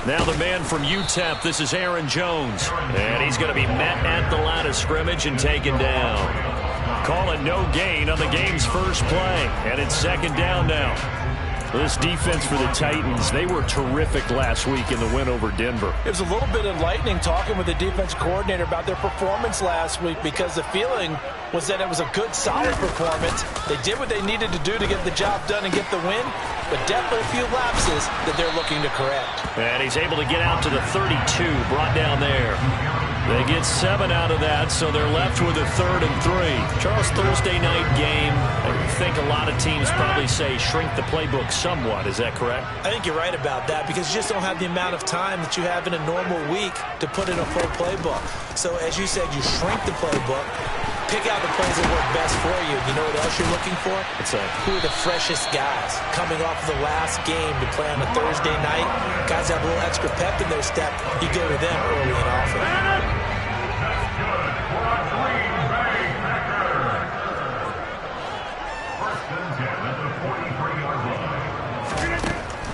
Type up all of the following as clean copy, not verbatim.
Now the man from UTEP, this is Aaron Jones. And he's going to be met at the line of scrimmage and taken down. Call it no gain on the game's first play. And it's second down now. This defense for the Titans, they were terrific last week in the win over Denver. It was a little bit enlightening talking with the defense coordinator about their performance last week because the feeling was that it was a good, solid performance. They did what they needed to do to get the job done and get the win, but definitely a few lapses that they're looking to correct. And he's able to get out to the 32, brought down there. They get 7 out of that, so they're left with a 3rd and 3. Charles, Thursday night game, I think a lot of teams probably say shrink the playbook somewhat. Is that correct? I think you're right about that because you just don't have the amount of time that you have in a normal week to put in a full playbook. So as you said, you shrink the playbook, pick out the plays that work best for you. You know what else you're looking for? What's that? Who are the freshest guys coming off of the last game to play on a Thursday night? Guys have a little extra pep in their step. You go to them early and often.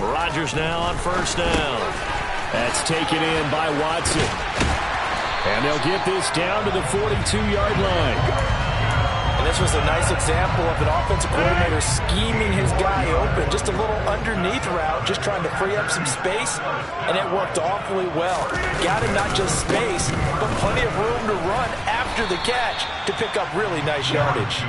Rodgers now on first down. That's taken in by Watson. And they'll get this down to the 42-yard line. And this was a nice example of an offensive coordinator scheming his guy open. Just a little underneath route, just trying to free up some space, and it worked awfully well. Got him not just space, but plenty of room to run after the catch to pick up really nice yardage.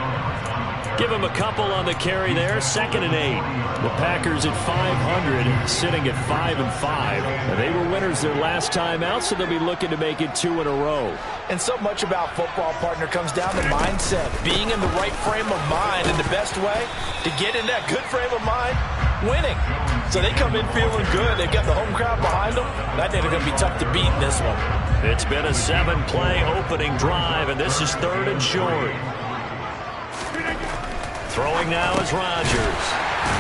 Give him a couple on the carry there. 2nd and 8. The Packers at 500, sitting at 5-5. And they were winners their last time out, so they'll be looking to make it 2 in a row. And so much about football, partner, comes down to mindset. Being in the right frame of mind, and the best way to get in that good frame of mind, winning. So they come in feeling good. They've got the home crowd behind them. I think they're going to be tough to beat in this one. It's been a 7-play opening drive, and this is 3rd and short. Throwing now is Rodgers.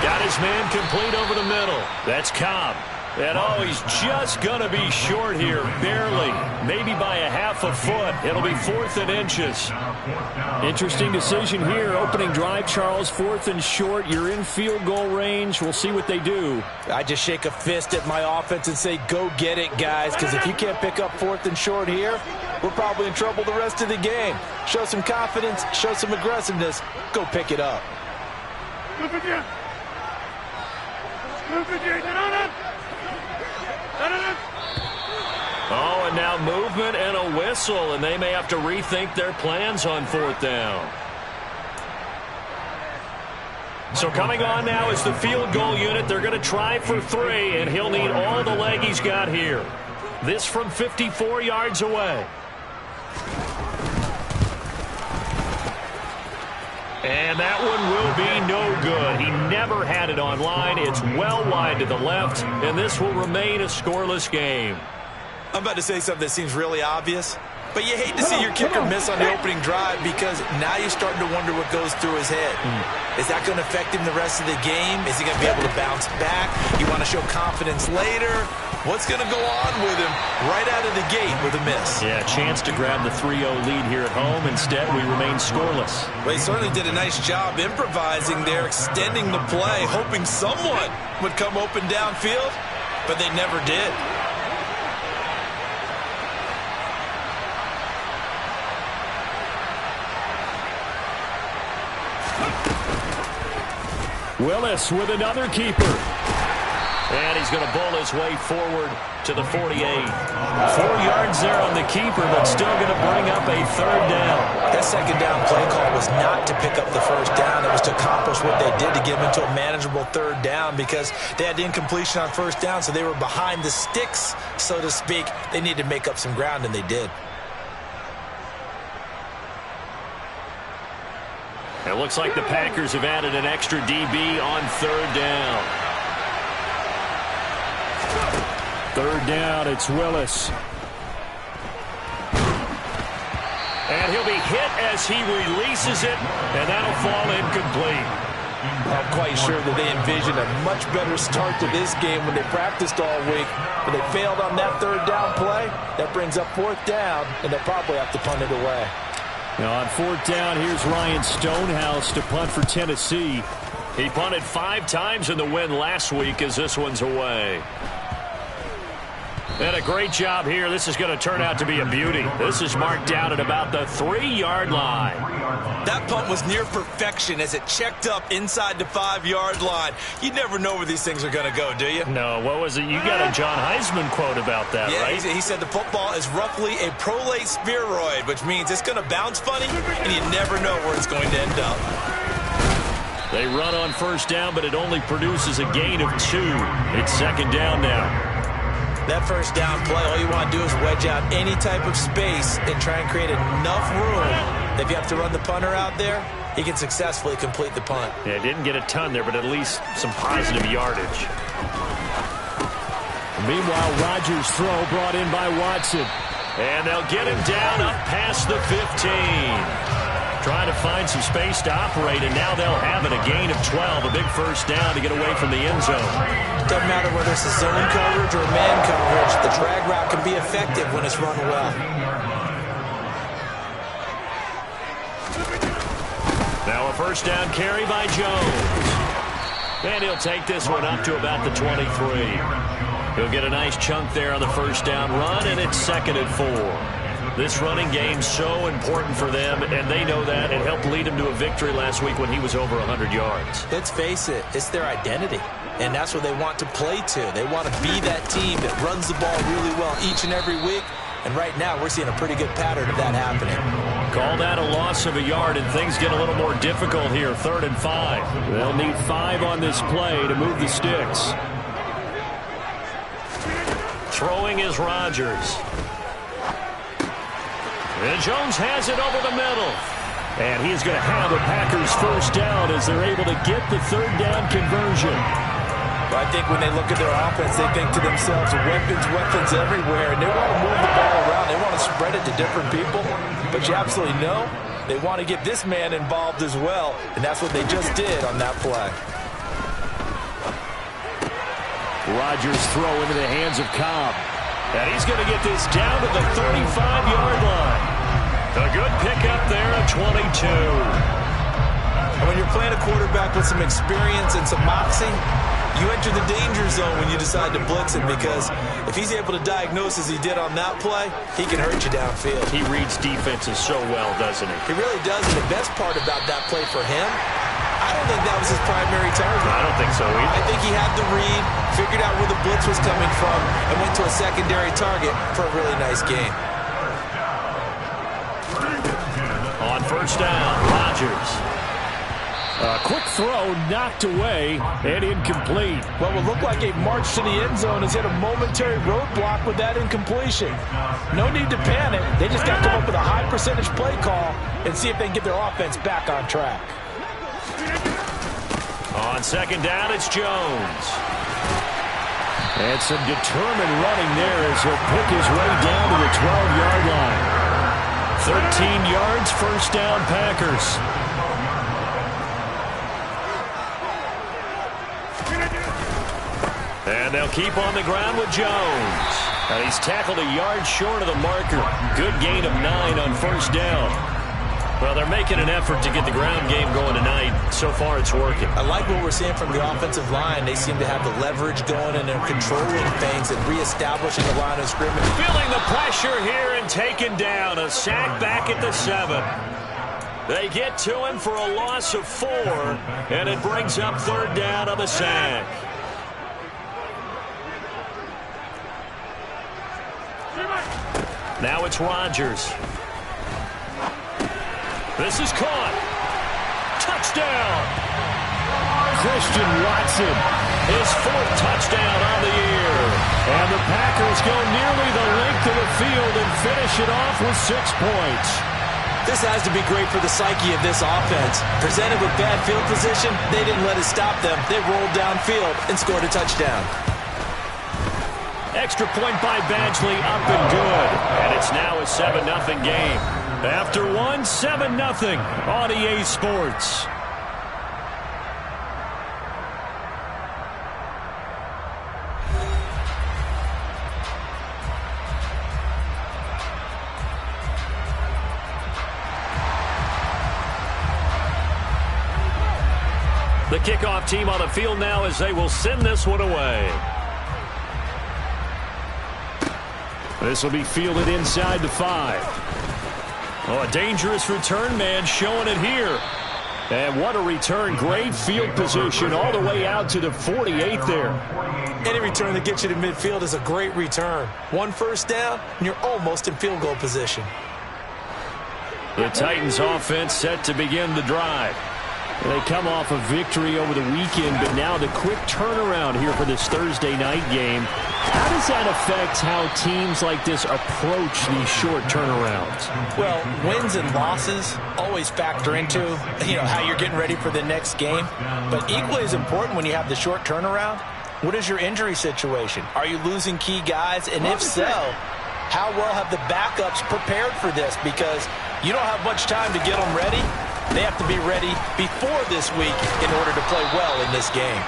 Got his man complete over the middle. That's Cobb. And oh, he's just going to be short here, barely. Maybe by a half a foot. It'll be 4th and inches. Interesting decision here. Opening drive, Charles, 4th and short. You're in field goal range. We'll see what they do. I just shake a fist at my offense and say, go get it, guys. Because if you can't pick up 4th and short here, we're probably in trouble the rest of the game. Show some confidence, show some aggressiveness. Go pick it up. Oh, and now movement and a whistle, and they may have to rethink their plans on 4th down. So coming on now is the field goal unit. They're going to try for 3, and he'll need all the leg he's got here. This from 54 yards away. And that one will be no good. He never had it on line. It's well wide to the left, and this will remain a scoreless game. I'm about to say something that seems really obvious, but you hate to see your kicker miss on the opening drive because now you're starting to wonder what goes through his head. Is that going to affect him the rest of the game? Is he going to be able to bounce back? You want to show confidence later? What's going to go on with him right out of the gate with a miss? Yeah, chance to grab the 3-0 lead here at home. Instead, we remain scoreless. Well, he certainly did a nice job improvising there, extending the play, hoping someone would come open downfield, but they never did. Willis with another keeper. And he's going to bowl his way forward to the 48. 4 yards there on the keeper, but still going to bring up a 3rd down. That 2nd down play call was not to pick up the 1st down. It was to accomplish what they did to get them into a manageable 3rd down because they had incompletion on 1st down, so they were behind the sticks, so to speak. They needed to make up some ground, and they did. It looks like the Packers have added an extra DB on 3rd down. 3rd down, it's Willis. And he'll be hit as he releases it, and that'll fall incomplete. I'm quite sure that they envisioned a much better start to this game when they practiced all week, but they failed on that 3rd down play. That brings up 4th down, and they'll probably have to punt it away. Now on 4th down, here's Ryan Stonehouse to punt for Tennessee. He punted 5 times in the win last week as this one's away. And a great job here. This is going to turn out to be a beauty. This is marked down at about the 3-yard line. That punt was near perfection as it checked up inside the 5-yard line. You never know where these things are going to go, do you? No, what was it? You got a John Heisman quote about that, right? He said the football is roughly a prolate spheroid, which means it's going to bounce funny, and you never know where it's going to end up. They run on first down, but it only produces a gain of 2. It's second down now. That first down play, all you want to do is wedge out any type of space and try and create enough room that if you have to run the punter out there, he can successfully complete the punt. Yeah, didn't get a ton there, but at least some positive yardage. Meanwhile, Rodgers' throw brought in by Watson. And they'll get him down up past the 15. Trying to find some space to operate, and now they'll have it. A gain of 12, a big first down to get away from the end zone. Doesn't matter whether it's a zone coverage or man coverage. The drag route can be effective when it's run well. Now a first down carry by Jones. And he'll take this one up to about the 23. He'll get a nice chunk there on the first down run, and it's 2nd and 4. This running game's so important for them, and they know that. It helped lead them to a victory last week when he was over 100 yards. Let's face it, it's their identity, and that's what they want to play to. They want to be that team that runs the ball really well each and every week, and right now we're seeing a pretty good pattern of that happening. Call that a loss of a yard, and things get a little more difficult here, 3rd and 5. They'll need 5 on this play to move the sticks. Throwing is Rodgers. And Jones has it over the middle. And he's going to have a Packers first down as they're able to get the 3rd down conversion. Well, I think when they look at their offense, they think to themselves, weapons everywhere, and they want to move the ball around. They want to spread it to different people. But you absolutely know they want to get this man involved as well, and that's what they just did on that play. Rodgers throw into the hands of Cobb. And he's going to get this down to the 35-yard line. A good pickup there at 22. And when you're playing a quarterback with some experience and some moxie, you enter the danger zone when you decide to blitz him, because if he's able to diagnose as he did on that play, he can hurt you downfield. He reads defenses so well, doesn't he? He really does, and the best part about that play for him, I don't think that was his primary target. I don't think so either. I think he had the read, figured out where the blitz was coming from, and went to a secondary target for a really nice game. On first down, Rodgers. A quick throw knocked away and incomplete. What will look like a march to the end zone has hit a momentary roadblock with that incompletion. No need to panic. They just got to come up with a high percentage play call and see if they can get their offense back on track. On second down, it's Jones. And some determined running there as he'll pick his way down to the 12-yard line. 13 yards, first down, Packers. And they'll keep on the ground with Jones. And he's tackled a yard short of the marker. Good gain of 9 on first down. Well, they're making an effort to get the ground game going tonight. So far, it's working. I like what we're seeing from the offensive line. They seem to have the leverage going, and they're controlling things and reestablishing the line of scrimmage. Feeling the pressure here and taken down. A sack back at the 7. They get to him for a loss of 4, and it brings up 3rd down on the sack. Now it's Rodgers. This is caught. Touchdown. Christian Watson, his 4th touchdown on the year. And the Packers go nearly the length of the field and finish it off with 6 points. This has to be great for the psyche of this offense. Presented with bad field position, they didn't let it stop them. They rolled downfield and scored a touchdown. Extra point by Badgley, up and good. And it's now a 7-0 game. After one, 7-0 on EA Sports. The kickoff team on the field now as they will send this one away. This will be fielded inside the 5. Oh, a dangerous return man showing it here. And what a return. Great field position all the way out to the 48 there. Any return that gets you to midfield is a great return. 1 first down, and you're almost in field goal position. The Titans offense set to begin the drive. They come off a victory over the weekend, but now the quick turnaround here for this Thursday night game. How does that affect how teams like this approach these short turnarounds? Well, wins and losses always factor into, how you're getting ready for the next game. But equally as important when you have the short turnaround, what is your injury situation? Are you losing key guys? And if so, how well have the backups prepared for this? Because you don't have much time to get them ready. They have to be ready before this week in order to play well in this game.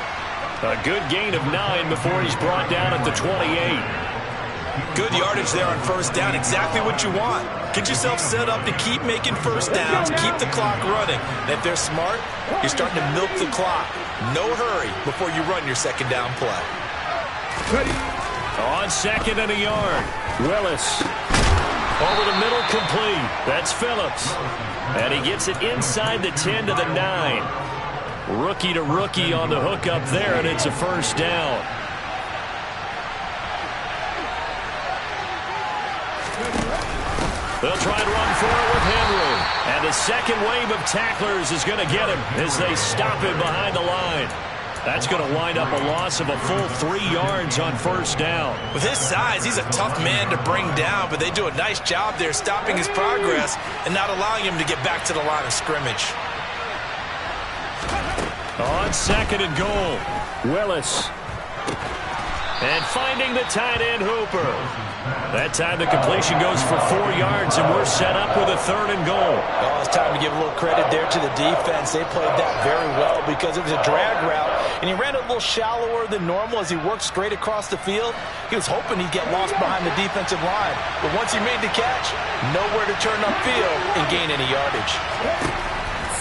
A good gain of 9 before he's brought down at the 28. Good yardage there on first down. Exactly what you want. Get yourself set up to keep making first downs, keep the clock running. And if they're smart, you're starting to milk the clock. No hurry before you run your second down play. On second and a yard, Willis. Over the middle, complete. That's Phillips. And he gets it inside the 10 to the 9. Rookie to rookie on the hook up there, and it's a first down. They'll try to run for it with Henry. And the second wave of tacklers is going to get him as they stop him behind the line. That's going to wind up a loss of a full 3 yards on first down. With his size, he's a tough man to bring down, but they do a nice job there stopping his progress and not allowing him to get back to the line of scrimmage. On second and goal, Willis. And finding the tight end, Hooper. That time the completion goes for 4 yards, and we're set up with a third and goal. Oh, it's time to give a little credit there to the defense. They played that very well because it was a drag route, and he ran a little shallower than normal as he worked straight across the field. He was hoping he'd get lost behind the defensive line, but once he made the catch, nowhere to turn upfield and gain any yardage.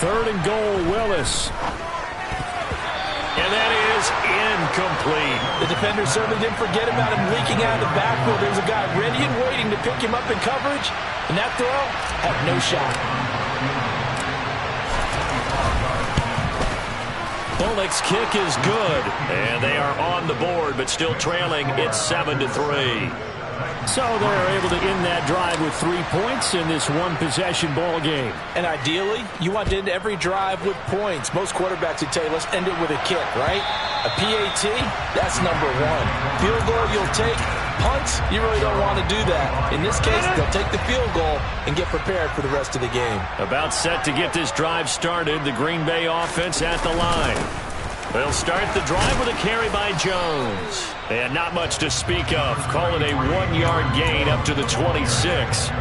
Third and goal, Willis. And that is incomplete. The defender certainly didn't forget about him leaking out of the backfield. There was a guy ready and waiting to pick him up in coverage, and that throw had no shot. Bullock's kick is good, and they are on the board, but still trailing. It's 7-3. So they're able to end that drive with 3 points in this one-possession ball game. And ideally, you want to end every drive with points. Most quarterbacks would tell you, let's end it with a kick, right? A PAT, that's number 1. Field goal, you'll take. Punts, you really don't want to do that. In this case, they'll take the field goal and get prepared for the rest of the game. About set to get this drive started, the Green Bay offense at the line. They'll start the drive with a carry by Jones. And not much to speak of. Call it a 1-yard gain up to the 26.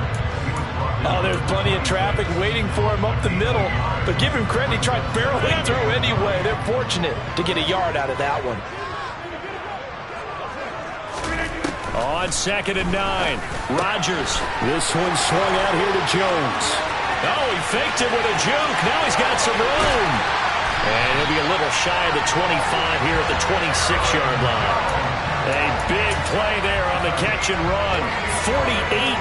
Oh, there's plenty of traffic waiting for him up the middle. But give him credit, he tried barreling through anyway. They're fortunate to get a yard out of that one. On second and 9, Rodgers. This one swung out here to Jones. Oh, he faked it with a juke. Now he's got some room. And he'll be a little shy of the 25 here at the 26-yard line. A big play there on the catch and run. 48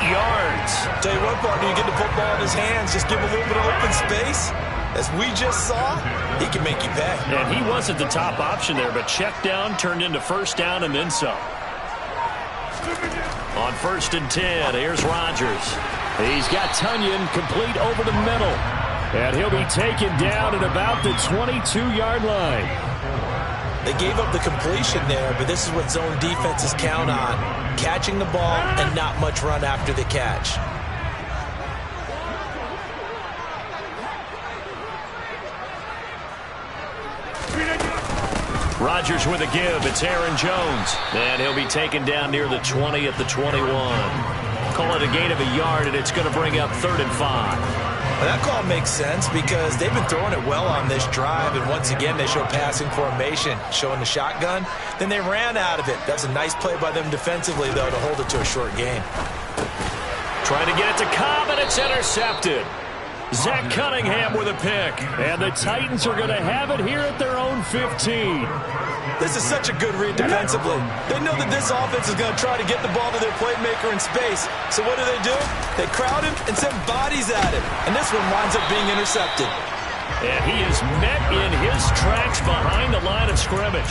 yards. Tell you what, partner, you get the football in his hands, just give him a little bit of open space. As we just saw, he can make you pay. And he wasn't the top option there, but check down turned into first down and then some. On first and 10, here's Rodgers. He's got Tunyon complete over the middle. And he'll be taken down at about the 22-yard line. They gave up the completion there, but this is what zone defenses count on. Catching the ball and not much run after the catch. Rodgers with a give. It's Aaron Jones. And he'll be taken down near the 20 at the 21. Call it a gain of a yard, and it's going to bring up 3rd and 5. Well, that call makes sense because they've been throwing it well on this drive, and once again they show passing formation, showing the shotgun. Then they ran out of it. That's a nice play by them defensively, though, to hold it to a short gain. Trying to get it to Cobb, and it's intercepted. Zach Cunningham with a pick. And the Titans are going to have it here at their own 15. This is such a good read defensively. They know that this offense is going to try to get the ball to their playmaker in space. So what do? They crowd him and send bodies at him. And this one winds up being intercepted. And he is met in his tracks behind the line of scrimmage.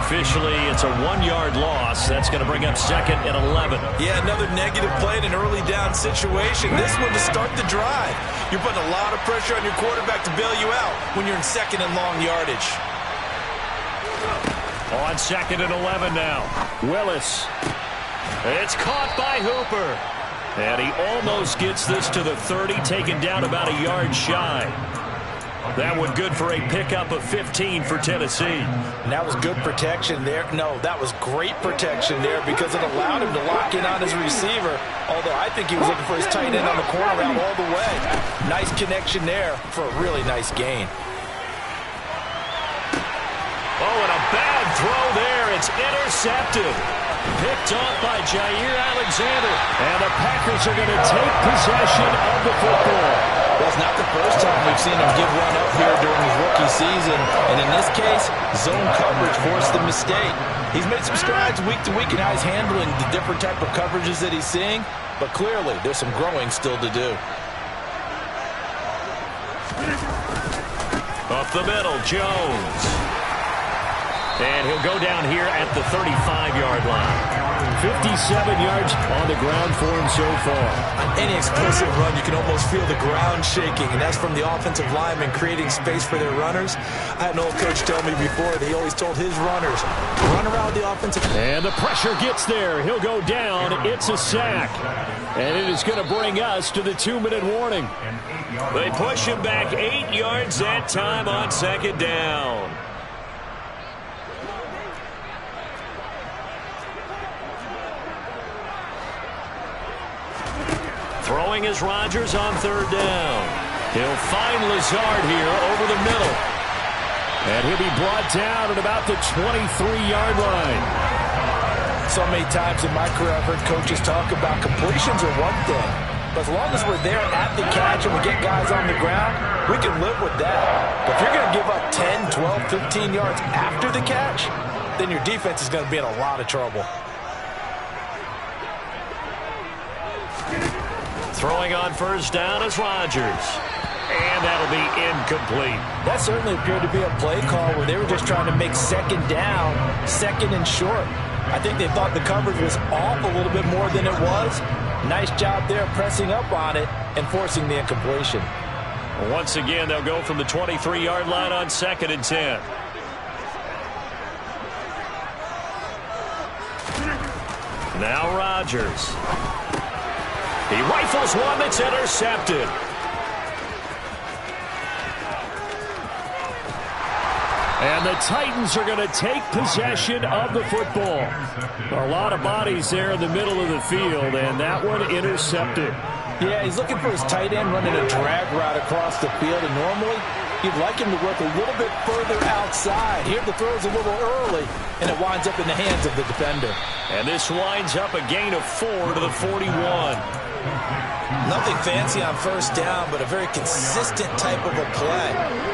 Officially, it's a 1-yard loss. That's going to bring up 2nd and 11. Yeah, another negative play in an early down situation. This one to start the drive. You're putting a lot of pressure on your quarterback to bail you out when you're in 2nd and long yardage. On 2nd and 11 now. Willis. It's caught by Hooper. And he almost gets this to the 30, taken down about a yard shy. That one good for a pickup of 15 for Tennessee. And that was good protection there. No, that was great protection there because it allowed him to lock in on his receiver. Although I think he was looking for his tight end on the corner route all the way. Nice connection there for a really nice gain. Oh, and a bad throw there. It's intercepted. Picked off by Jair Alexander. And the Packers are going to take possession of the football. Well, it's not the first time we've seen him give one up here during his rookie season. And in this case, zone coverage forced the mistake. He's made some strides week to week in how he's handling the different type of coverages that he's seeing. But clearly, there's some growing still to do. Up the middle, Jones. And he'll go down here at the 35-yard line. 57 yards on the ground for him so far. On any explosive run, you can almost feel the ground shaking, and that's from the offensive linemen creating space for their runners. I had an old coach tell me before that he always told his runners, run around the offensive. And the pressure gets there. He'll go down. It's a sack. And it is going to bring us to the 2-minute warning. They push him back 8 yards that time on 2nd down. Throwing is Rodgers on 3rd down. He'll find Lazard here over the middle. And he'll be brought down at about the 23-yard line. So many times in my career I've heard coaches talk about completions are one thing. But as long as we're there at the catch and we get guys on the ground, we can live with that. But if you're going to give up 10, 12, 15 yards after the catch, then your defense is going to be in a lot of trouble. Throwing on 1st down is Rodgers. And that'll be incomplete. That certainly appeared to be a play call where they were just trying to make 2nd down, 2nd and short. I think they thought the coverage was off a little bit more than it was. Nice job there pressing up on it and forcing the incompletion. Once again, they'll go from the 23-yard line on 2nd and 10. Now Rodgers. He rifles one that's intercepted. And the Titans are going to take possession of the football. A lot of bodies there in the middle of the field, and that one intercepted. Yeah, he's looking for his tight end running a drag route across the field, and normally you'd like him to work a little bit further outside. Here the throw's a little early, and it winds up in the hands of the defender. And this winds up a gain of 4 to the 41. Nothing fancy on 1st down, but a very consistent type of a play.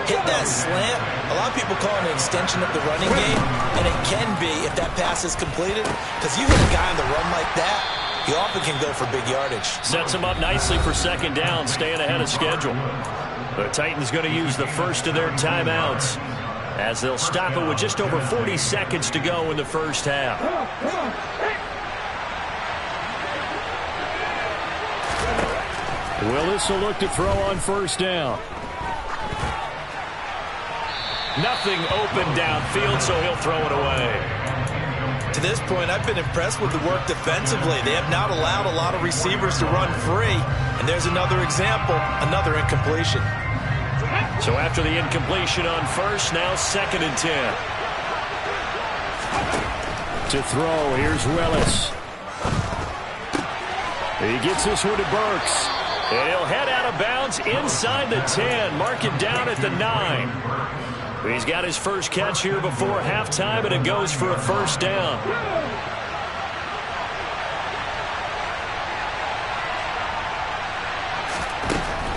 Hit that slant. A lot of people call it an extension of the running game, and it can be if that pass is completed, because you hit a guy on the run like that, he often can go for big yardage. Sets him up nicely for 2nd down, staying ahead of schedule. The Titans going to use the first of their timeouts as they'll stop it with just over 40 seconds to go in the 1st half. Willis will look to throw on 1st down. Nothing open downfield, so he'll throw it away. To this point, I've been impressed with the work defensively. They have not allowed a lot of receivers to run free. And there's another example, another incompletion. So after the incompletion on 1st, now 2nd and 10. To throw, here's Willis. He gets this one to Burks. And he'll head out of bounds inside the 10. Mark it down at the 9. He's got his first catch here before halftime, and it goes for a 1st down.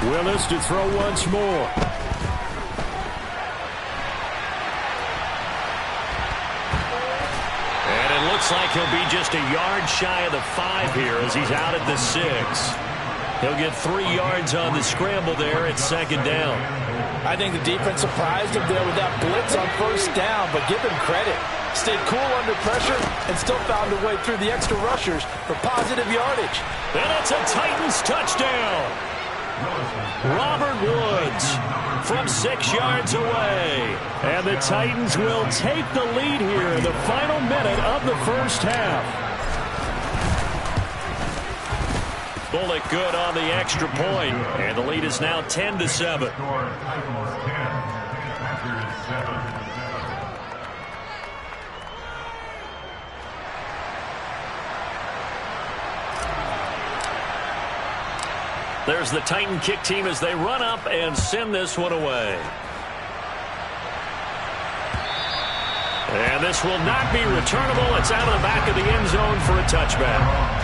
Willis to throw once more. And it looks like he'll be just a yard shy of the 5 here as he's out at the 6. He'll get 3 yards on the scramble there at 2nd down. I think the defense surprised him there with that blitz on 1st down, but give him credit. Stayed cool under pressure and still found a way through the extra rushers for positive yardage. And it's a Titans touchdown. Robert Woods from 6 yards away. And the Titans will take the lead here in the final minute of the first half. Bullock good on the extra point, and the lead is now 10-7. There's the Titan kick team as they run up and send this one away. And this will not be returnable. It's out of the back of the end zone for a touchback.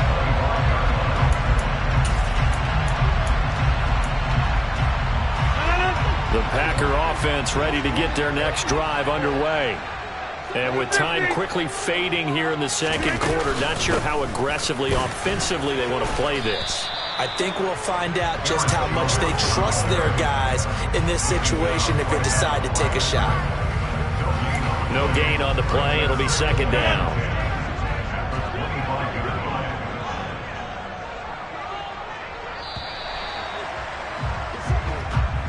The Packer offense ready to get their next drive underway. And with time quickly fading here in the 2nd quarter, not sure how aggressively, offensively they want to play this. I think we'll find out just how much they trust their guys in this situation if they decide to take a shot. No gain on the play. It'll be 2nd down.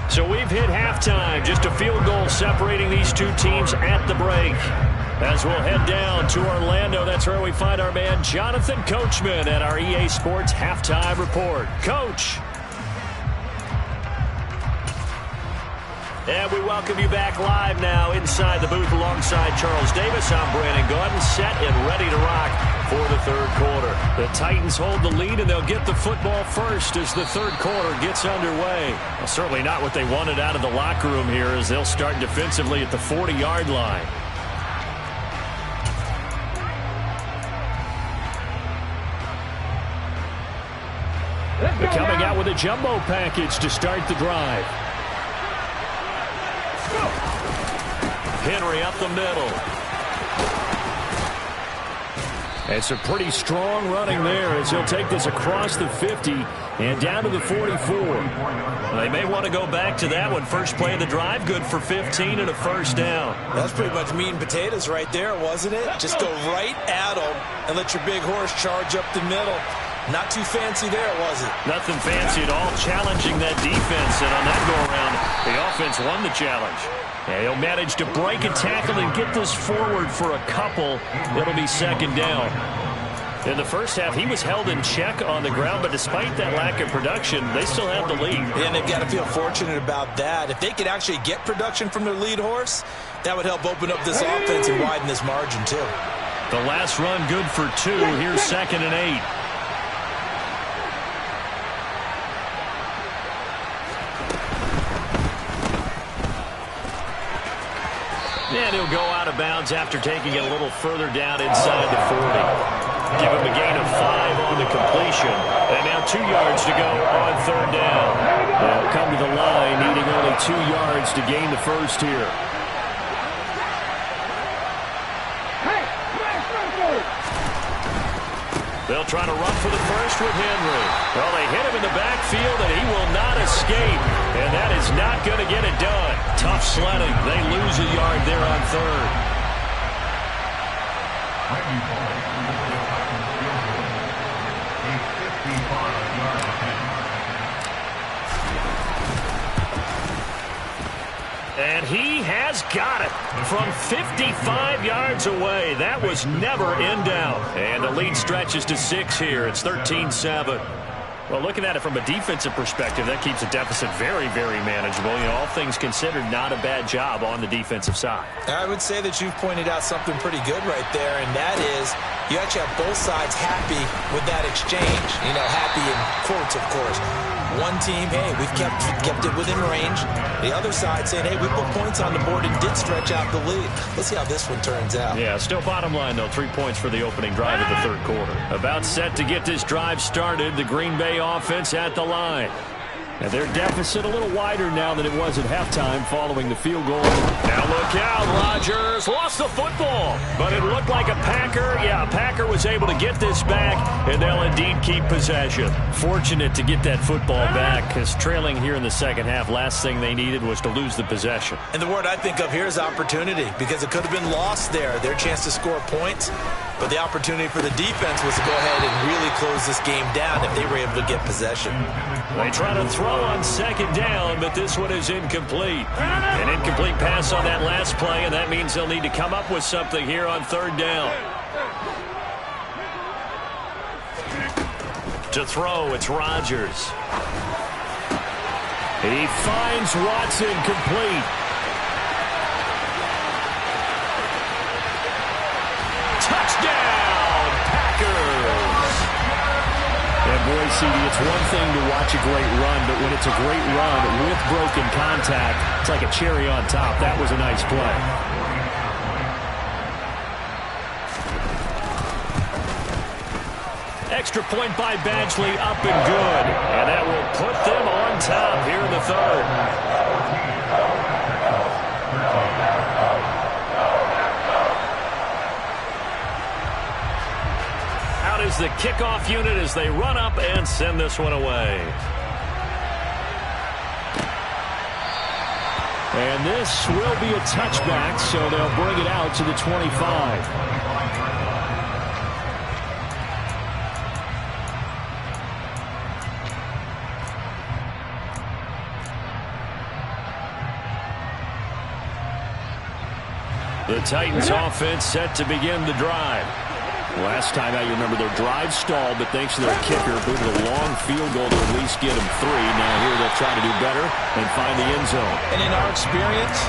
So we've hit halftime. Just a field goal separating these two teams at the break. As we'll head down to Orlando, that's where we find our man Jonathan Coachman at our EA Sports Halftime Report. Coach. And we welcome you back live now inside the booth alongside Charles Davis. I'm Brandon Gaudin, set and ready to rock for the 3rd quarter. The Titans hold the lead, and they'll get the football first as the 3rd quarter gets underway. Well, certainly not what they wanted out of the locker room here as they'll start defensively at the 40-yard line. Coming out with a jumbo package to start the drive. Henry up the middle. It's a pretty strong running there as he'll take this across the 50 and down to the 44. They may want to go back to that one. First play of the drive, good for 15 and a 1st down. That's pretty much meat and potatoes right there, wasn't it? Just go right at them and let your big horse charge up the middle. Not too fancy there, was it? Nothing fancy at all, challenging that defense. And on that go-around, the offense won the challenge. And he'll manage to break a tackle and get this forward for a couple. It'll be 2nd down. In the first half, he was held in check on the ground, but despite that lack of production, they still have the lead. And they've got to feel fortunate about that. If they could actually get production from their lead horse, that would help open up this offense and widen this margin, too. The last run good for 2. Here's 2nd and 8. And he'll go out of bounds after taking it a little further down inside the 40. Give him a gain of 5 on the completion. And now 2 yards to go on 3rd down. They'll come to the line, needing only 2 yards to gain the first here. They'll try to run for the first with Henry. Well, they hit him in the backfield, and he will not escape. And that is not going to get it done. Tough sledding. They lose a yard there on 3rd. And he has got it from 55 yards away. That was never in doubt. And the lead stretches to 6 here. It's 13-7. Well, looking at it from a defensive perspective, that keeps the deficit very, very manageable. You know, all things considered, not a bad job on the defensive side. I would say that you've pointed out something pretty good right there, and that is you actually have both sides happy with that exchange. You know, happy in quotes, of course. One team, hey, we've kept it within range. The other side saying, hey, we put points on the board and did stretch out the lead. Let's see how this one turns out. Yeah, still bottom line, though, 3 points for the opening drive of the 3rd quarter. About set to get this drive started, the Green Bay offense at the line. And their deficit a little wider now than it was at halftime following the field goal. Now look out, Rodgers lost the football, but it looked like a Packer. Yeah, a Packer was able to get this back, and they'll indeed keep possession. Fortunate to get that football back, because trailing here in the second half, last thing they needed was to lose the possession. And the word I think of here is opportunity, because it could have been lost there, their chance to score points. But the opportunity for the defense was to go ahead and really close this game down if they were able to get possession. They try to throw on second down, but this one is incomplete. An incomplete pass on that last play, and that means they'll need to come up with something here on third down. To throw, it's Rodgers. He finds Watson complete. Touchdown, Packers! And boy, CD, it's one thing to watch a great run, but when it's a great run with broken contact, it's like a cherry on top. That was a nice play. Extra point by Badgley, up and good. And that will put them on top here in the third. Is the kickoff unit as they run up and send this one away. And this will be a touchback, so they'll bring it out to the 25. The Titans offense set to begin the drive. Last time out, you remember their drive stalled, but thanks to their kicker, booted a long field goal to at least get them 3. Now here they'll try to do better and find the end zone. And in our experience,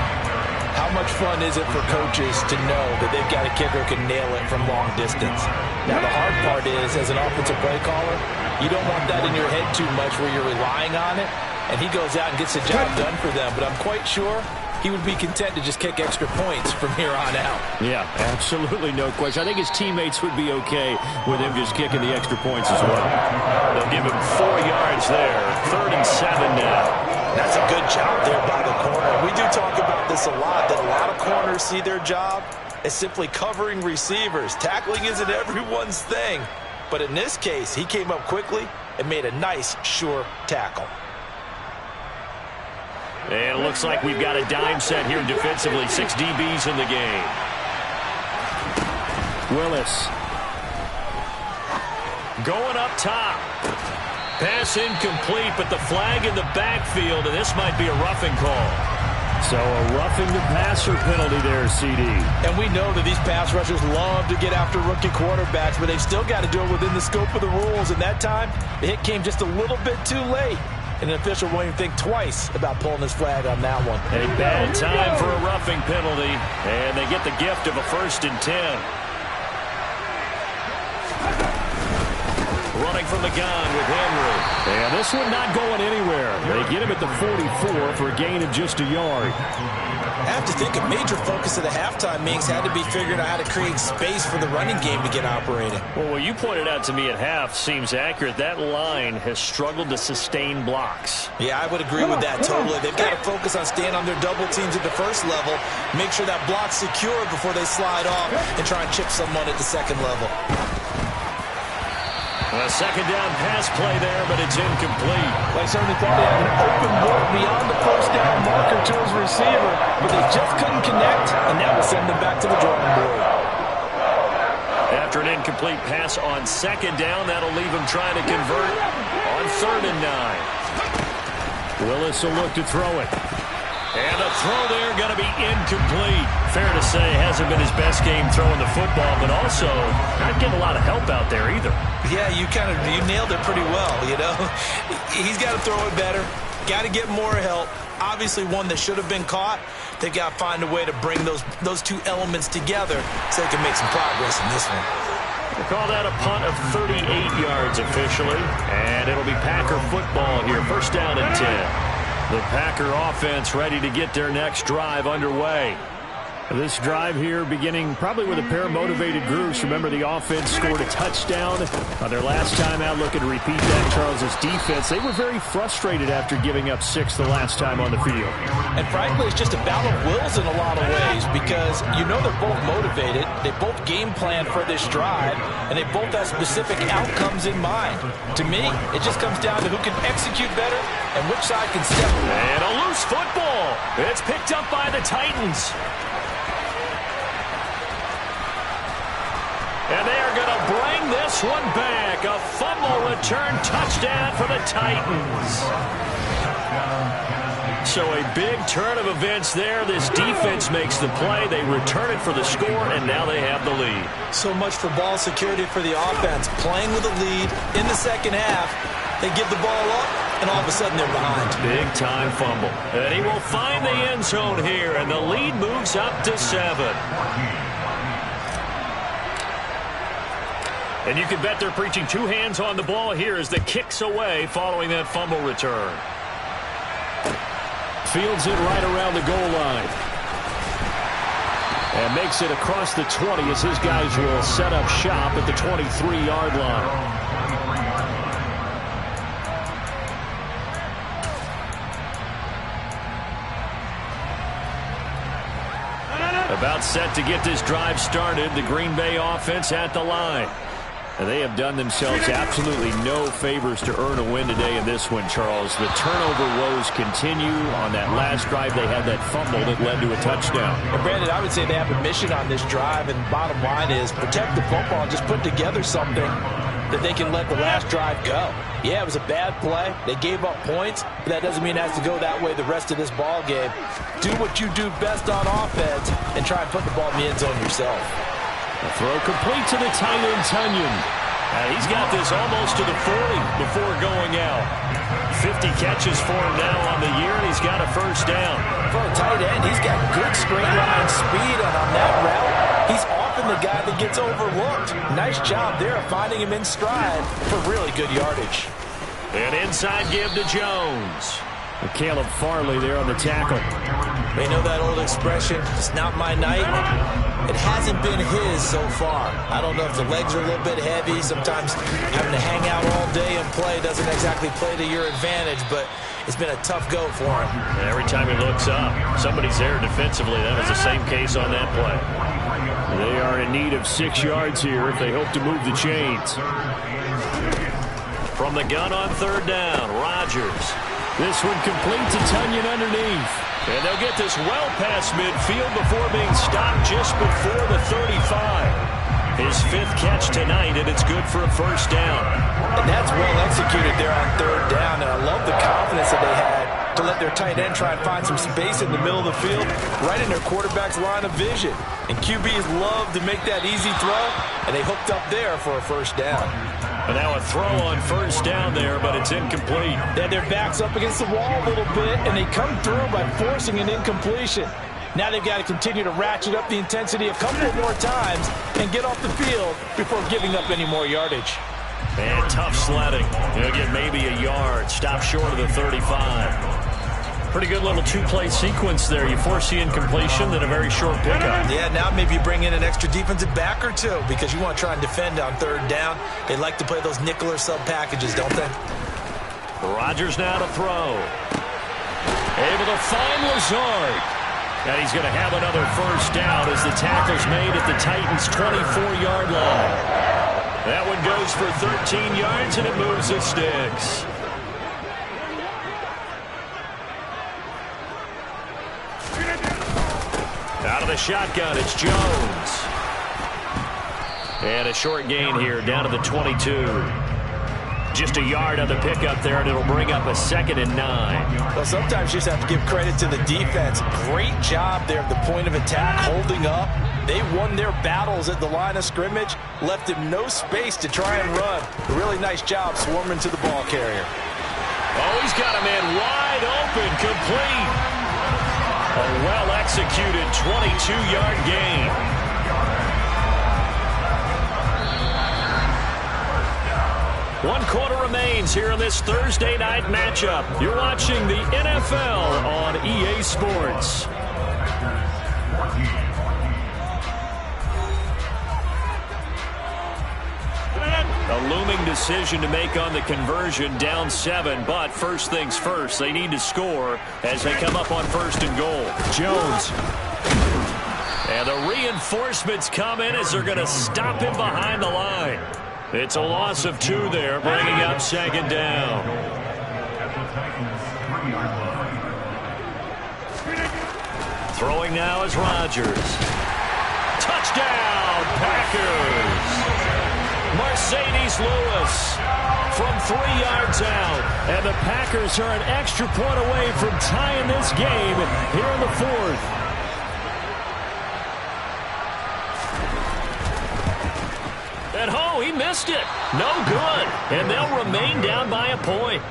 how much fun is it for coaches to know that they've got a kicker who can nail it from long distance? Now the hard part is, as an offensive play caller, you don't want that in your head too much where you're relying on it, and he goes out and gets the job done for them. But I'm quite sure he would be content to just kick extra points from here on out. Yeah, absolutely no question. I think his teammates would be okay with him just kicking the extra points as well. They'll give him 4 yards there. 3rd and 7 now. That's a good job there by the corner. We do talk about this a lot, that a lot of corners see their job as simply covering receivers. Tackling isn't everyone's thing. But in this case, he came up quickly and made a nice, sure tackle. And it looks like we've got a dime set here defensively. 6 DBs in the game. Willis. Going up top. Pass incomplete, but the flag in the backfield, and this might be a roughing call. So a roughing the passer penalty there, CD. And we know that these pass rushers love to get after rookie quarterbacks, but they've still got to do it within the scope of the rules. And that time, the hit came just a little bit too late. And an official won't even think twice about pulling his flag on that one. A bad time for a roughing penalty. And they get the gift of a 1st and 10. Running from the gun with Henry. And this one not going anywhere. They get him at the 44 for a gain of just a yard. I have to think a major focus of the halftime meetings had to be figuring out how to create space for the running game to get operating. Well, what you pointed out to me at half seems accurate. That line has struggled to sustain blocks. Yeah, I would agree with that totally. They've got to focus on staying on their double teams at the first level, make sure that block's secure before they slide off and try and chip someone at the second level. A second down pass play there, but it's incomplete. They certainly thought they had an open look beyond the first down marker to his receiver, but they just couldn't connect, and that will send them back to the drawing board. After an incomplete pass on second down, that'll leave them trying to convert on 3rd and 9. Willis will look to throw it. And the throw there going to be incomplete. Fair to say, hasn't been his best game throwing the football, but also not getting a lot of help out there either. Yeah, you nailed it pretty well, you know. He's got to throw it better. Got to get more help. Obviously one that should have been caught. They've got to find a way to bring those two elements together so they can make some progress in this one. We'll call that a punt of 38 yards officially, and it'll be Packer football here. 1st down and 10. The Packer offense ready to get their next drive underway. This drive here beginning probably with a pair of motivated groups. Remember, the offense scored a touchdown on their last time out. Looking to repeat that. Charles's defense, they were very frustrated after giving up 6 the last time on the field. And frankly, it's just a battle of wills in a lot of ways because you know they're both motivated. They both game plan for this drive, and they both have specific outcomes in mind. To me, it just comes down to who can execute better and which side can step. And a loose football. It's picked up by the Titans. And they are going to bring this one back. A fumble return touchdown for the Titans. So a big turn of events there. This defense makes the play. They return it for the score, and now they have the lead. So much for ball security for the offense. Playing with a lead in the second half. They give the ball up, and all of a sudden they're behind. Big time fumble. And he will find the end zone here, and the lead moves up to 7. And you can bet they're preaching 2 hands on the ball here as the kick's away following that fumble return. Fields it right around the goal line. And makes it across the 20 as his guys will set up shop at the 23-yard line. About set to get this drive started. The Green Bay offense at the line. And they have done themselves absolutely no favors to earn a win today in this one, Charles. The turnover woes continue. On that last drive, they had that fumble that led to a touchdown. And Brandon, I would say they have a mission on this drive, and bottom line is protect the football and just put together something that they can let the last drive go. Yeah, it was a bad play. They gave up points, but that doesn't mean it has to go that way the rest of this ball game. Do what you do best on offense and try and put the ball in the end zone yourself. A throw complete to the tight end, Tunyon. He's got this almost to the 40 before going out. 50 catches for him now on the year, and he's got a first down. For a tight end, he's got good straight line speed, and on that route, he's often the guy that gets overlooked. Nice job there of finding him in stride for really good yardage. And inside give to Jones. And Caleb Farley there on the tackle. They know that old expression, it's not my night. It hasn't been his so far. I don't know if the legs are a little bit heavy. Sometimes having to hang out all day and play doesn't exactly play to your advantage, but it's been a tough go for him. And every time he looks up, somebody's there defensively. That was the same case on that play. They are in need of 6 yards here if they hope to move the chains. From the gun on 3rd down, Rodgers. This one complete to Tunyon underneath. And they'll get this well past midfield before being stopped just before the 35. His 5th catch tonight, and it's good for a first down. And that's well executed there on 3rd down, and I love the confidence that they had to let their tight end try and find some space in the middle of the field, right in their quarterback's line of vision. And QBs love to make that easy throw, and they hooked up there for a first down. And now a throw on first down there, but it's incomplete. They had their backs up against the wall a little bit, and they come through by forcing an incompletion. Now they've got to continue to ratchet up the intensity a couple more times and get off the field before giving up any more yardage. And tough sledding. They'll get maybe a yard. Stop short of the 35. Pretty good little 2-play sequence there. You force the incompletion, then a very short pickup. Yeah, now maybe you bring in an extra defensive back or two because you want to try and defend on 3rd down. They like to play those nickel or sub packages, don't they? Rodgers now to throw. Able to find Lazard. And he's going to have another first down as the tackle's made at the Titans' 24-yard line. That one goes for 13 yards, and it moves the sticks. Out of the shotgun, it's Jones. And a short gain here, down to the 22. Just a yard on the pickup there, and it'll bring up a 2nd and 9. Well, sometimes you just have to give credit to the defense. Great job there at the point of attack, holding up. They won their battles at the line of scrimmage, left him no space to try and run. A really nice job swarming to the ball carrier. Oh, he's got a man wide open, complete. A well-executed 22-yard gain. One quarter remains here in this Thursday night matchup. You're watching the NFL on EA Sports. looming decision to make on the conversion, down 7. But first things first, they need to score as they come up on 1st and goal. Jones. And the reinforcements come in as they're going to stop him behind the line. It's a loss of 2 there, bringing up 2nd down. Throwing now is Rodgers. Touchdown, Packers. Mercedes Lewis from 3 yards out. And the Packers are an extra point away from tying this game here in the 4th. And oh, he missed it. No good. And they'll remain down by a point.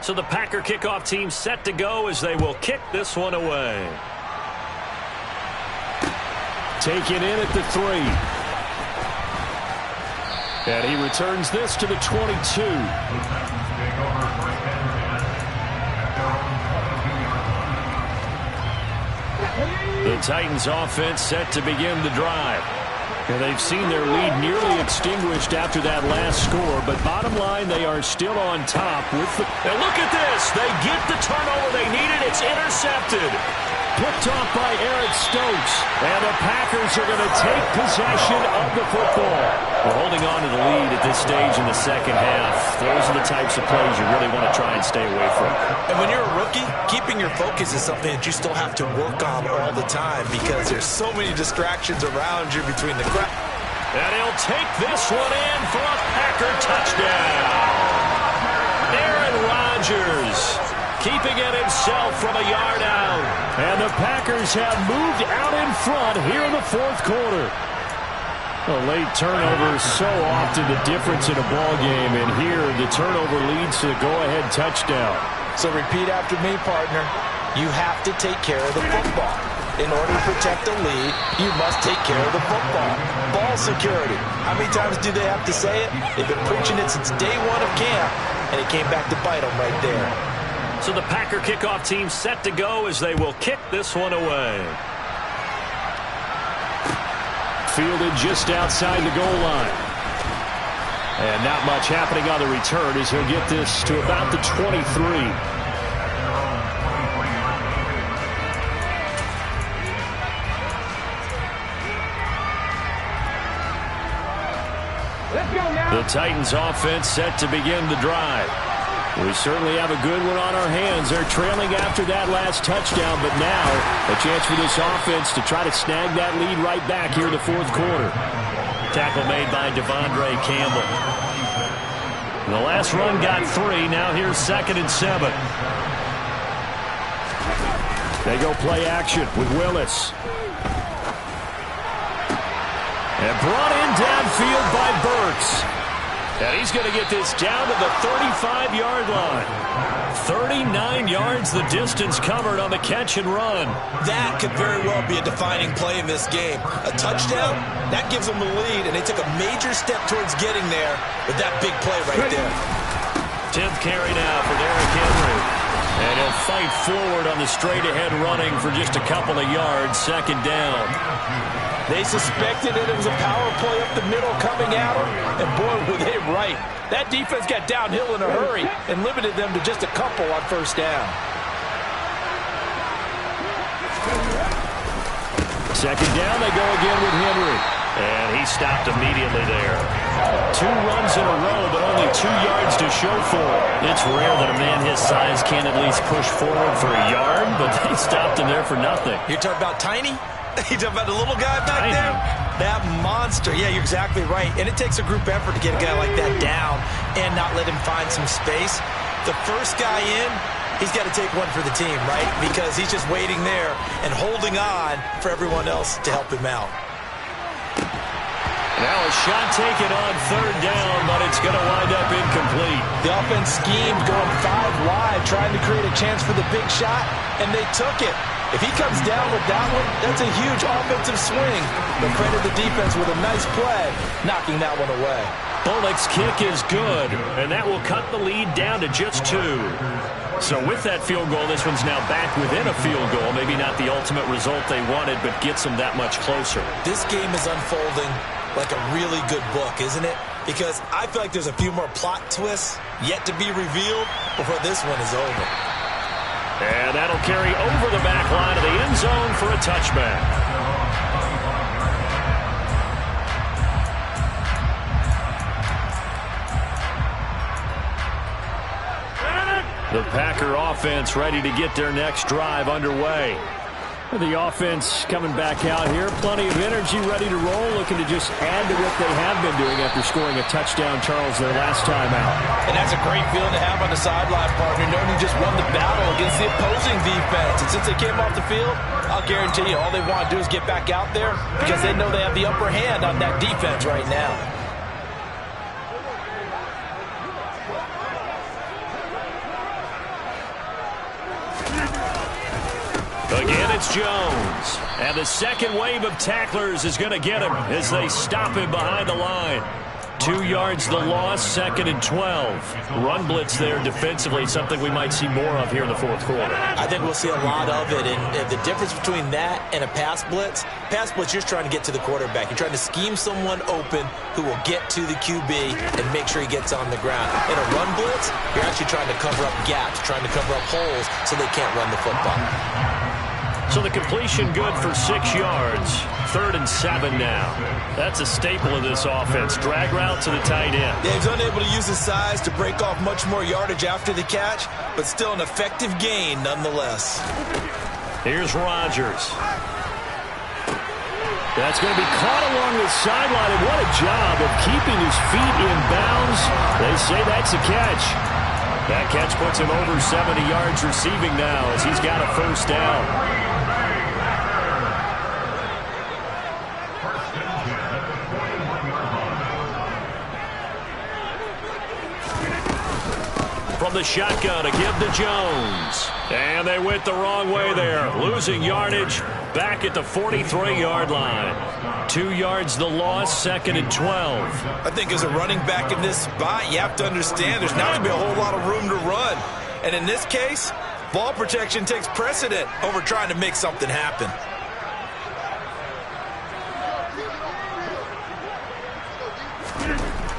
So the Packer kickoff team set to go as they will kick this one away. Taken in at the 3. And he returns this to the 22. The Titans offense set to begin the drive. And they've seen their lead nearly extinguished after that last score, but bottom line, they are still on top with the... And look at this! They get the turnover they needed. It's intercepted. Picked off by Eric Stokes. And the Packers are going to take possession of the football. We're holding on to the lead at this stage in the second half. Those are the types of plays you really want to try and stay away from. And when you're a rookie, keeping your focus is something that you still have to work on all the time because there's so many distractions around you between the crowd. And he'll take this one in for a Packer touchdown. Aaron Rodgers keeping it himself from a yard out. And the Packers have moved out in front here in the 4th quarter. A late turnover is so often the difference in a ball game, and here the turnover leads to the go-ahead touchdown. So repeat after me, partner. You have to take care of the football. In order to protect a lead, you must take care of the football. Ball security. How many times do they have to say it? They've been preaching it since day 1 of camp, and it came back to bite them right there. So the Packer kickoff team set to go as they will kick this one away. Fielded just outside the goal line. And not much happening on the return as he'll get this to about the 23. The Titans offense set to begin the drive. We certainly have a good one on our hands. They're trailing after that last touchdown, but now a chance for this offense to try to snag that lead right back here in the 4th quarter. Tackle made by Devondre Campbell. The last run got 3. Now here's 2nd and 7. They go play action with Willis. And brought in downfield by Burks. And he's going to get this down to the 35-yard line. 39 yards the distance covered on the catch and run. That could very well be a defining play in this game. A touchdown, that gives them the lead, and they took a major step towards getting there with that big play right there. 10th carry now for Derrick Henry. And he'll fight forward on the straight-ahead running for just a couple of yards, 2nd down. They suspected that it was a power play up the middle coming at them, and boy, were they right. That defense got downhill in a hurry and limited them to just a couple on 1st down. 2nd down, they go again with Henry. And he stopped immediately there. 2 runs in a row, but only 2 yards to show for it. It's rare that a man his size can't at least push forward for a yard, but they stopped him there for nothing. You're talking about tiny? You talking about the little guy back there? That monster. Yeah, you're exactly right. And it takes a group effort to get a guy like that down and not let him find some space. The first guy in, he's got to take one for the team, right? Because he's just waiting there and holding on for everyone else to help him out. Now a shot taken on 3rd down, but it's going to wind up incomplete. The offense schemed going 5 wide, trying to create a chance for the big shot, and they took it. If he comes down with that one, that's a huge offensive swing. But credit the defense with a nice play, knocking that one away. Bullock's kick is good, and that will cut the lead down to just 2. So with that field goal, this one's now back within a field goal. Maybe not the ultimate result they wanted, but gets them that much closer. This game is unfolding like a really good book, isn't it? Because I feel like there's a few more plot twists yet to be revealed before this one is over. And that'll carry over the back line of the end zone for a touchback. The Packer offense ready to get their next drive underway. The offense coming back out here. Plenty of energy, ready to roll, looking to just add to what they have been doing after scoring a touchdown, Charles, their last time out. And that's a great feeling to have on the sideline, partner, knowing you just won the battle against the opposing defense. And since they came off the field, I'll guarantee you all they want to do is get back out there because they know they have the upper hand on that defense right now. Again, it's Jones. And the second wave of tacklers is going to get him as they stop him behind the line. 2 yards the loss, 2nd and 12. Run blitz there defensively, something we might see more of here in the fourth quarter. I think we'll see a lot of it. And the difference between that and a pass blitz, you're trying to get to the quarterback. You're trying to scheme someone open who will get to the QB and make sure he gets on the ground. In a run blitz, you're actually trying to cover up gaps, trying to cover up holes so they can't run the football. So the completion good for 6 yards. 3rd and 7 now. That's a staple of this offense. Drag route to the tight end. Yeah, he's unable to use his size to break off much more yardage after the catch, but still an effective gain nonetheless. Here's Rodgers. That's going to be caught along the sideline, and what a job of keeping his feet in bounds. They say that's a catch. That catch puts him over 70 yards receiving now as he's got a first down. From the shotgun to give to Jones. And they went the wrong way there. Losing yardage back at the 43-yard line. 2 yards the loss, 2nd and 12. I think as a running back in this spot, you have to understand there's not going to be a whole lot of room to run. And in this case, ball protection takes precedent over trying to make something happen.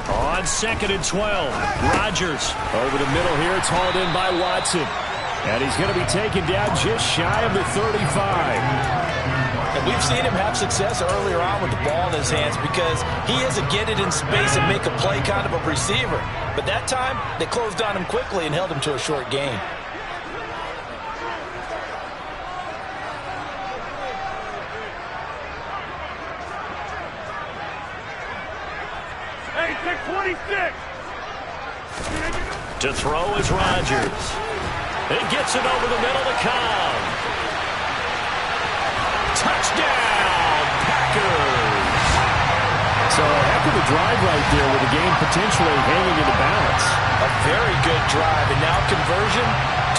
On 2nd and 12, Rodgers over the middle here. It's hauled in by Watson. And he's going to be taken down just shy of the 35. And we've seen him have success earlier on with the ball in his hands because he is a get it in space and make a play kind of a receiver. But that time, they closed on him quickly and held him to a short gain. To throw is Rodgers. He gets it over the middle to Cobb. Touchdown, Packers! So a heck of a drive right there with the game potentially hanging in the balance. A very good drive, and now conversion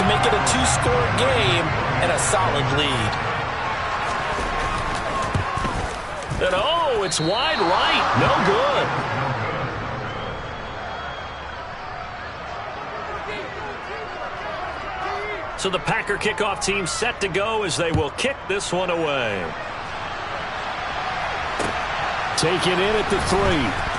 to make it a 2-score game and a solid lead. And oh, it's wide right. No good. So the Packer kickoff team set to go as they will kick this one away. Taken in at the 3.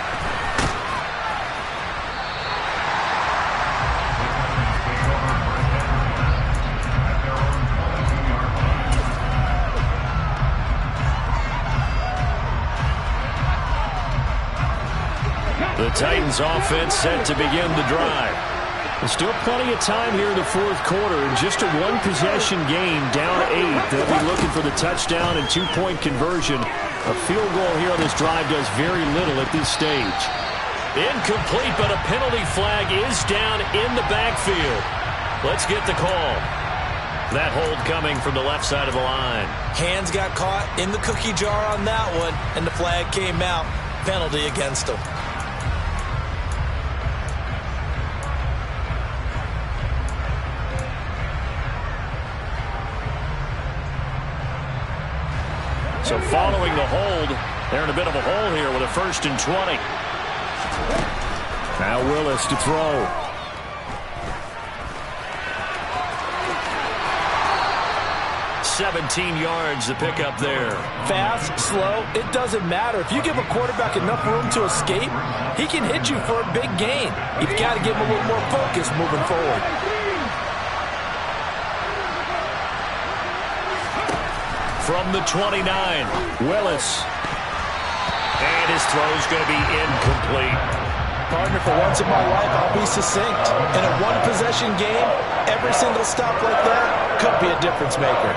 The Titans offense set to begin the drive. There's still plenty of time here in the fourth quarter. In just a one-possession game, down 8. They'll be looking for the touchdown and 2-point conversion. A field goal here on this drive does very little at this stage. Incomplete, but a penalty flag is down in the backfield. Let's get the call. That hold coming from the left side of the line. Hands got caught in the cookie jar on that one, and the flag came out. Penalty against him. So following the hold, they're in a bit of a hole here with a 1st and 20. Now Willis to throw. 17 yards to pick up there. Fast, slow, it doesn't matter. If you give a quarterback enough room to escape, he can hit you for a big gain. You've got to give him a little more focus moving forward. From the 29, Willis. And his throw's going to be incomplete. Partner, for once in my life, I'll be succinct. In a one-possession game, every single stop like that could be a difference maker.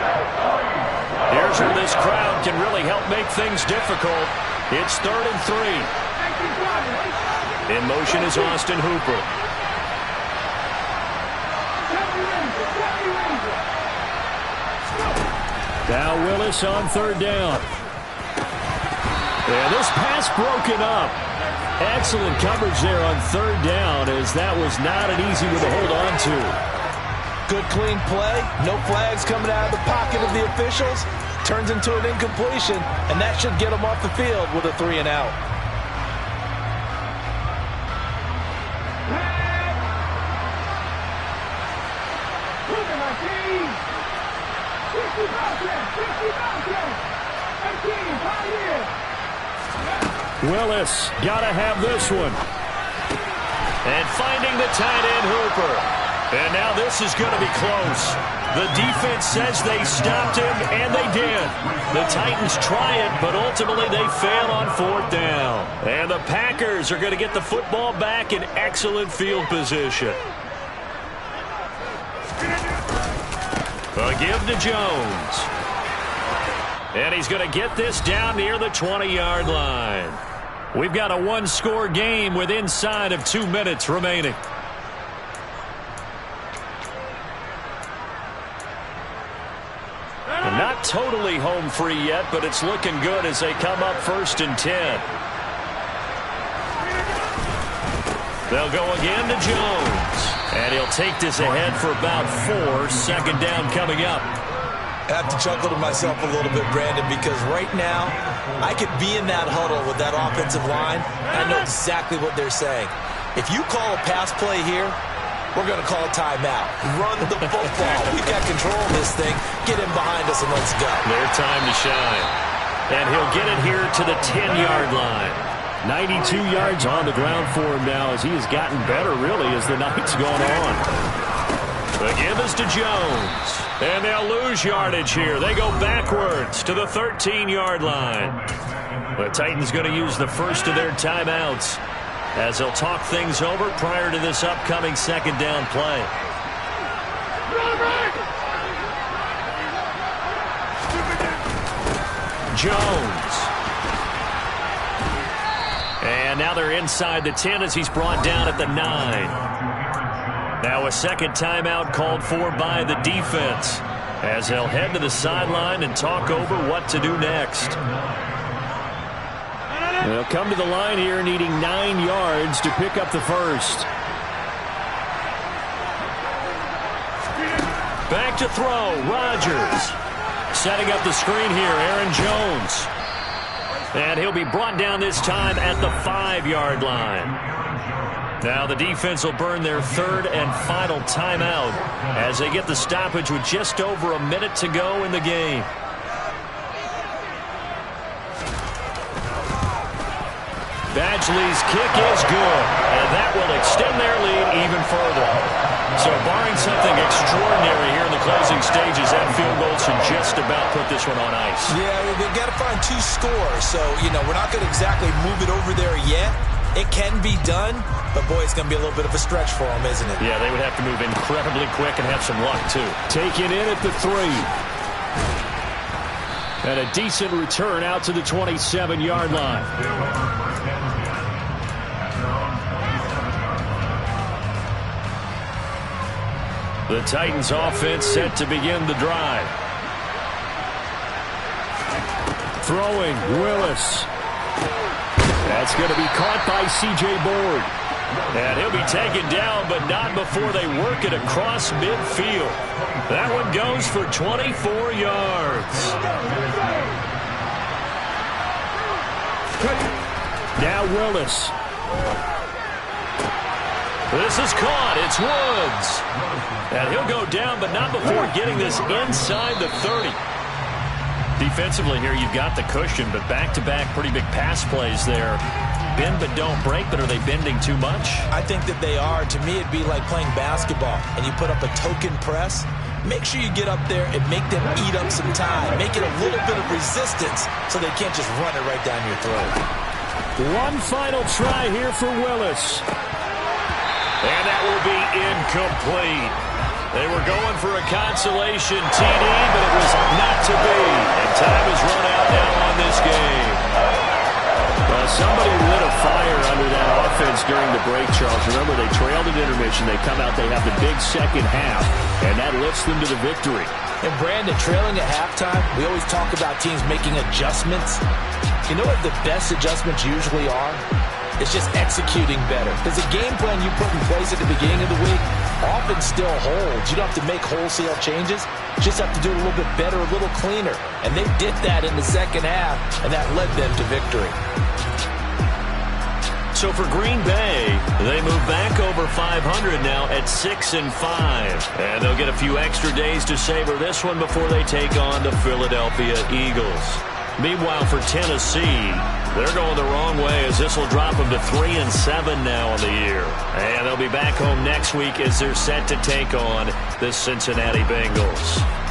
Here's where this crowd can really help make things difficult. It's 3rd and 3. In motion is Austin Hooper. Now Willis on 3rd down. And this pass broken up. Excellent coverage there on 3rd down, as that was not an easy one to hold on to. Good clean play. No flags coming out of the pocket of the officials. Turns into an incompletion, and that should get them off the field with a 3 and out. Willis, gotta have this one. And finding the tight end, Hooper. And now this is going to be close. The defense says they stopped him, and they did. The Titans try it, but ultimately they fail on 4th down. And the Packers are going to get the football back in excellent field position. A give to Jones. And he's going to get this down near the 20-yard line. We've got a one-score game with inside of 2 minutes remaining. And not totally home free yet, but it's looking good as they come up 1st and 10. They'll go again to Jones. And he'll take this ahead for about 4. 2nd down coming up. I have to chuckle to myself a little bit, Brandon, because right now I could be in that huddle with that offensive line. I know exactly what they're saying. If you call a pass play here, we're going to call a timeout. Run the football. We've got control of this thing. Get in behind us and let's go. Their time to shine. And he'll get it here to the 10-yard line. 92 yards on the ground for him now as he has gotten better, really, as the night's gone on. The give is to Jones. And they'll lose yardage here. They go backwards to the 13-yard line. The Titans going to use the first of their timeouts as they'll talk things over prior to this upcoming 2nd down play. Jones. And now they're inside the 10 as he's brought down at the 9. Now a second timeout called for by the defense as they'll head to the sideline and talk over what to do next. They'll come to the line here needing 9 yards to pick up the first. Back to throw, Rodgers. Setting up the screen here, Aaron Jones. And he'll be brought down this time at the 5-yard line. Now the defense will burn their 3rd and final timeout as they get the stoppage with just over a minute to go in the game. Badgley's kick is good, and that will extend their lead even further. So barring something extraordinary here in the closing stages, that field goal should just about put this one on ice. Yeah, they've got to find 2 scores. So, we're not going to exactly move it over there yet. It can be done, but boy, it's going to be a little bit of a stretch for them, isn't it? Yeah, they would have to move incredibly quick and have some luck, too. Take it in at the 3. And a decent return out to the 27-yard line. The Titans offense set to begin the drive. Throwing, Willis. That's going to be caught by C.J. Board. And he'll be taken down, but not before they work it across midfield. That one goes for 24 yards. Now Willis. This is caught. It's Woods. And he'll go down, but not before getting this inside the 30. Defensively here, you've got the cushion, but back-to-back pretty big pass plays there. Bend but don't break, but are they bending too much? I think that they are. To me, it'd be like playing basketball, and you put up a token press. Make sure you get up there and make them eat up some time. Make it a little bit of resistance so they can't just run it right down your throat. One final try here for Willis. And that will be incomplete. They were going for a consolation TD, but it was not to be. And time is run out now on this game. Somebody lit a fire under that offense during the break, Charles. Remember, they trailed at intermission. They come out, they have the big second half, and that lifts them to the victory. And Brandon, trailing at halftime, we always talk about teams making adjustments. You know what the best adjustments usually are? It's just executing better. Because the game plan you put in place at the beginning of the week often still holds. You don't have to make wholesale changes. You just have to do it a little bit better, a little cleaner. And they did that in the second half, and that led them to victory. So for Green Bay, they move back over 500 now at 6-5. And they'll get a few extra days to savor this one before they take on the Philadelphia Eagles. Meanwhile, for Tennessee, they're going the wrong way as this will drop them to 3-7 now on the year. And they'll be back home next week as they're set to take on the Cincinnati Bengals.